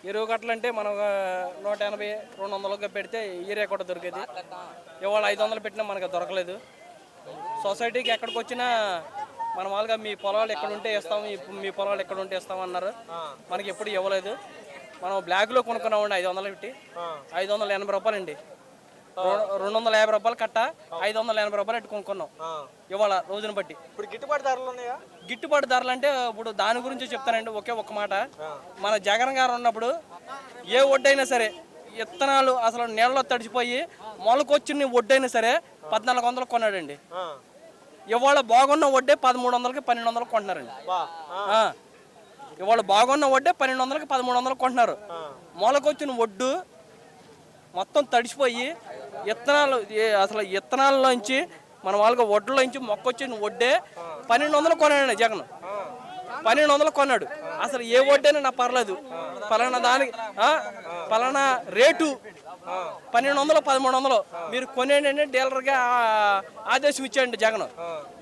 ఎరువు కట్టలంటే మనం 180, 200 పెడితే ఏరియా కూడా దొరికేది. ఇవాళ 500 పెట్టినా మనకు దొరకలేదు. సొసైటీకి ఎక్కడికి వచ్చినా మన వాళ్ళగా మీ పొలాలు ఎక్కడ ఉంటే ఇస్తాము, మీ పొలాలు ఎక్కడ ఉంటే ఇస్తాము అన్నారు. మనకి ఎప్పుడు ఇవ్వలేదు. మనం బ్లాక్లో కొనుక్కున్నామండి 500 పెట్టి. 580 రూపాయలండి. 250 రూపాయలు కట్ట, 580 రూపాయలు పెట్టి కొనుక్కున్నాం ఇవాళ రోజును బట్టి. ఇప్పుడు గిట్టుబాటు ధరలు ఉన్నాయా? గిట్టుబాటు ధరలు అంటే ఇప్పుడు దాని గురించి చెప్తానండి. ఒక్క మాట, మన జగన్ గారు ఉన్నప్పుడు ఏ వడ్డైనా సరే విత్తనాలు అసలు నీళ్ళలో తడిచిపోయి మొలకొచ్చిన వడ్డైనా సరే 1400 కొన్నాడండి. ఇవాళ బాగున్న వడ్డే 1300కి 1200 కొంటున్నారండి. ఇవాళ బాగున్న వడ్డే 1200కి 1300 కొంటున్నారు. మొలకొచ్చిన వడ్డు మొత్తం తడిచిపోయి విత్తనాలు అసలు విత్తనాల్లోంచి మన వాళ్ళకి వడ్లలోంచి మొక్కొచ్చిన వడ్డే 1200 కొన్నాడండి జగన్. 1200 కొన్నాడు. అసలు ఏ వడ్డైనా నాకు పర్లేదు, పలానా దానికి పలానా రేటు 1200, 1300 మీరు కొనేయండి డీలర్గా ఆదేశం ఇచ్చాడండి జగన్.